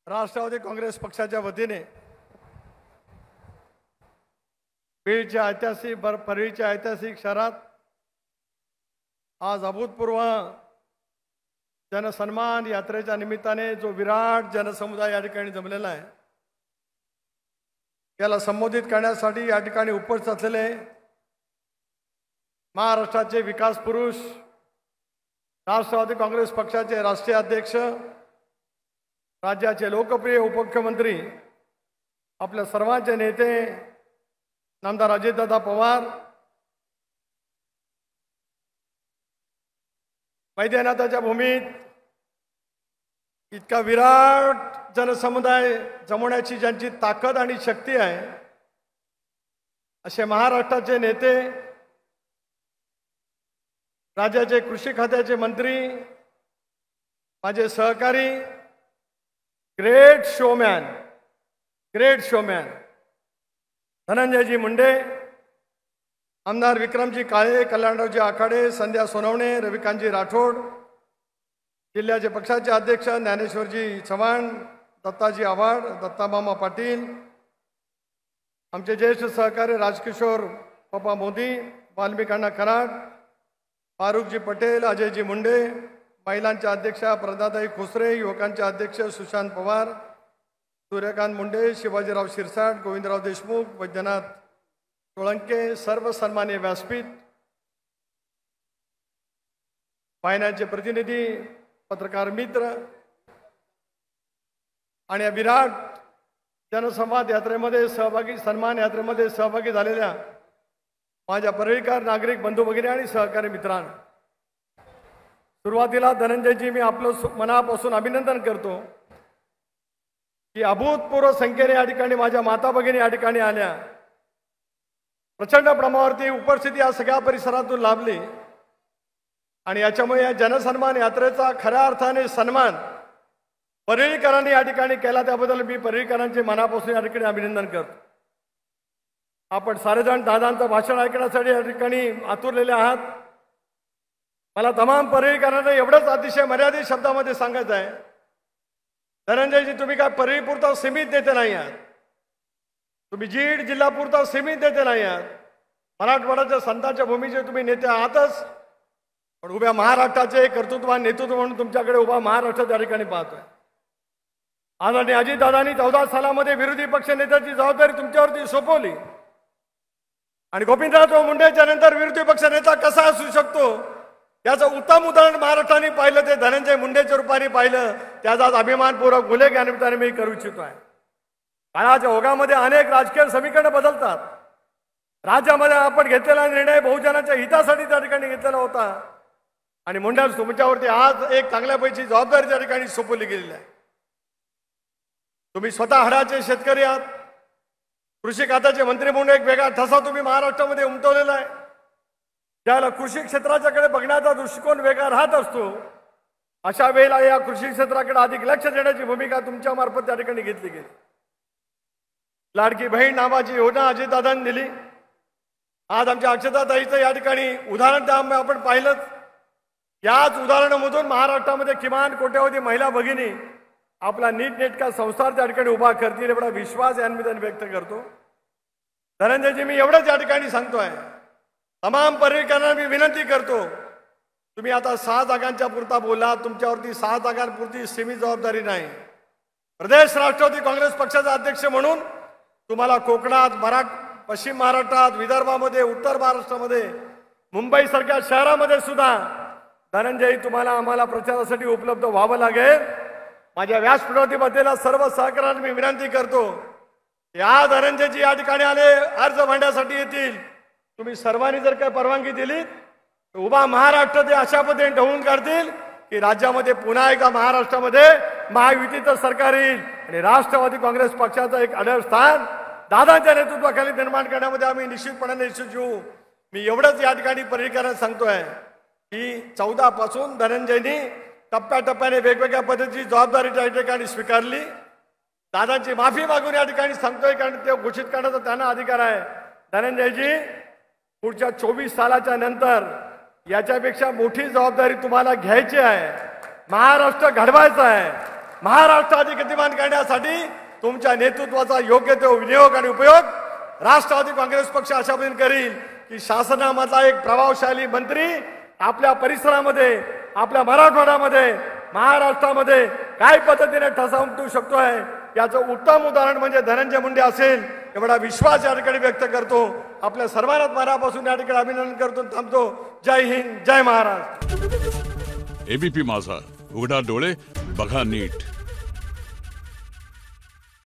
राष्ट्रवादी काँग्रेस पक्षाच्या वतीने बीडच्या ऐतिहासिक परळीच्या ऐतिहासिक शहरात आज अभूतपूर्व जनसन्मान यात्रेच्या निमित्ताने जो विराट जनसमुदाय या ठिकाणी जमलेला आहे याला संबोधित करण्यासाठी या ठिकाणी उपस्थित असलेले महाराष्ट्राचे विकास पुरुष राष्ट्रवादी काँग्रेस पक्षाचे राष्ट्रीय अध्यक्ष राज्याचे लोकप्रिय उपमुख्यमंत्री आपल्या सर्वांचे नेते नामदार अजितदादा पवार, मैदानाच्या भूमीत इतका विराट जनसमुदाय जमवण्याची ज्यांची ताकद आणि शक्ती आहे असे महाराष्ट्राचे नेते, राज्याचे कृषी खात्याचे मंत्री, माझे सहकारी, ग्रेट शोमॅन धनंजयजी मुंडे, आमदार विक्रमजी काळे, कल्याणरावजी आखाडे, संध्या सोनवणे, रविकांतजी राठोड, जिल्ह्याचे पक्षाचे अध्यक्ष ज्ञानेश्वरजी चव्हाण, दत्ताजी आव्हाड, दत्तामामा पाटील, आमचे ज्येष्ठ सहकारी राजकिशोर पप्पा मोदी, वाल्मिकांना कराड, फारुखजी पटेल, अजयजी मुंडे, महिलांच्या अध्यक्षा प्रज्ञाताई खुसरे, युवकांचे अध्यक्ष सुशांत पवार, सूर्यकांत मुंडे, शिवाजीराव शिरसाट, गोविंदराव देशमुख, वैद्यनाथ सोळंके, सर्व सन्मान्य व्यासपीठ, वाहिन्यांचे प्रतिनिधी, पत्रकार मित्र आणि या विराट जनसंवाद यात्रेमध्ये सहभागी, सन्मान यात्रेमध्ये सहभागी झालेल्या माझ्या परळीकर नागरिक बंधू भगिनी आणि सहकारी मित्रांनो, सुरुवातीला धनंजयजी मी आपलं मनापासून अभिनंदन करतो की अभूतपूर्व संख्येने या ठिकाणी माझ्या माता भगिनी या ठिकाणी आल्या, प्रचंड प्रमाणावरती उपस्थिती या सगळ्या परिसरातून लाभली आणि याच्यामुळे या जनसन्मान यात्रेचा खऱ्या अर्थाने सन्मान परळीकरांनी या ठिकाणी केला, त्याबद्दल मी परळीकरांचे मनापासून या ठिकाणी अभिनंदन करतो। आपण सारेजण दादांचं भाषण ऐकण्यासाठी या ठिकाणी आतुरलेले आहात। मला तमाम परळीकरांना एवढंच अतिशय मर्यादित शब्दामध्ये सांगायचं आहे, धनंजयजी तुम्ही काय परळीपुरता सीमित नेते नाही आहात, तुम्ही जीड जिल्हापुरता सीमित नेते नाही आहात, मराठवाड्याच्या संतांच्या भूमीचे तुम्ही नेते आहातच, पण उभ्या महाराष्ट्राचे कर्तृत्ववान नेतृत्व म्हणून तुमच्याकडे उभा महाराष्ट्र त्या ठिकाणी पाहतोय। आदरणीय अजितदादांनी 14 सालामध्ये विरोधी पक्ष नेत्याची जबाबदारी तुमच्यावरती सोपवली आणि गोविंदराव मुंडेच्या नंतर विरोधी पक्ष नेता कसा असू शकतो याचं उत्तम उदाहरण महाराष्ट्राने पाहिलं, ते धनंजय मुंडेच्या रूपाने पाहिलं। त्याचा अभिमानपूर्वक उल्लेख या निमित्ताने मी करू इच्छितो आहे। काळाच्या ओघामध्ये अनेक राजकीय समीकरणं बदलतात, राज्यामध्ये आपण घेतलेला निर्णय बहुजनाच्या हितासाठी त्या ठिकाणी घेतलेला होता आणि मुंडे तुमच्यावरती आज एक चांगल्यापैकी जबाबदारी त्या ठिकाणी सोपवली गेलेली आहे। तुम्ही स्वतः हाडाचे शेतकरी आहात, कृषी खात्याचे मंत्री म्हणून एक वेगळा ठसा तुम्ही महाराष्ट्रामध्ये उमटवलेला आहे। ज्याला कृषी क्षेत्राच्याकडे बघण्याचा दृष्टिकोन वेगळा राहत असतो, अशा वेळेला या कृषी क्षेत्राकडे अधिक लक्ष देण्याची भूमिका तुमच्या मार्फत त्या ठिकाणी घेतली गेली। लाडकी बहीण नावाची योजना अजितदादांनी दिली। आज आमच्या अक्षताताईचं या ठिकाणी उदाहरण त्यामुळे आपण पाहिलंच। याच उदाहरणामधून महाराष्ट्रामध्ये किमान कोट्यावधी महिला भगिनी आपला नीटनेटका संसार त्या ठिकाणी उभा करतील एवढा विश्वास या निमित्ताने व्यक्त करतो। धनंजयजी मी एवढंच या ठिकाणी सांगतोय, तमाम परळीकरांना मी विनंती करतो, तुम्ही आता 6 जागांच्या पुरता बोला, तुमच्यावरती 6 जागांपुरती सीमित जबाबदारी नाही। प्रदेश राष्ट्रवादी काँग्रेस पक्षाचा अध्यक्ष म्हणून तुम्हाला कोकणात, पश्चिम महाराष्ट्रात, विदर्भामध्ये, उत्तर महाराष्ट्रामध्ये, मुंबईसारख्या शहरामध्ये सुद्धा धनंजय तुम्हाला आम्हाला प्रचारासाठी उपलब्ध व्हावं लागेल। माझ्या व्यासपीठावरती बसलेल्या सर्व सहकाऱ्यांना मी विनंती करतो, या धनंजयजी या ठिकाणी आले, अर्ज मांडण्यासाठी येतील, तुम्ही सर्वांनी जर काही परवानगी दिली तर उभा महाराष्ट्र ते अशा पद्धतीने ढवळून काढतील की राज्यामध्ये पुन्हा एकदा महाराष्ट्रामध्ये महायुतीचं सरकार येईल आणि राष्ट्रवादी काँग्रेस पक्षाचं एक अढळ स्थान दादांच्या नेतृत्वाखाली निर्माण करण्यामध्ये आम्ही निश्चितपणे यशस्वी होऊ। मी एवढंच या ठिकाणी परळीकरांना सांगतोय की 14 पासून धनंजयनी टप्प्याटप्प्याने वेगवेगळ्या पद्धतीची जबाबदारी त्या ठिकाणी स्वीकारली। दादांची माफी मागून या ठिकाणी सांगतोय, कारण ते घोषित करण्याचा त्यांना अधिकार आहे। धनंजयजी पुढच्या 24 सालाच्या नंतर याच्यापेक्षा मोठी जबाबदारी तुम्हाला घ्यायची आहे, महाराष्ट्र घडवायचा आहे, महाराष्ट्र अधिक गतिमान करण्यासाठी तुमच्या नेतृत्वाचा योग्य तो विनियोग आणि उपयोग राष्ट्रवादी काँग्रेस पक्ष अशा पद्धतीने करील की शासनामधला एक प्रभावशाली मंत्री आपल्या परिसरामध्ये, आपल्या मराठवाड्यामध्ये, महाराष्ट्रामध्ये काय पद्धतीने ठसा उमटू शकतोय याचं उत्तम उदाहरण म्हणजे धनंजय मुंडे असेल, एवढा विश्वास या ठिकाणी व्यक्त करतो. आपल्या सर्वांनाच मनापासून या ठिकाणी अभिनंदन करतो, थांबतो. जय हिंद, जय महाराष्ट्र. एबीपी माझा, उघडा डोळे बघा नीट.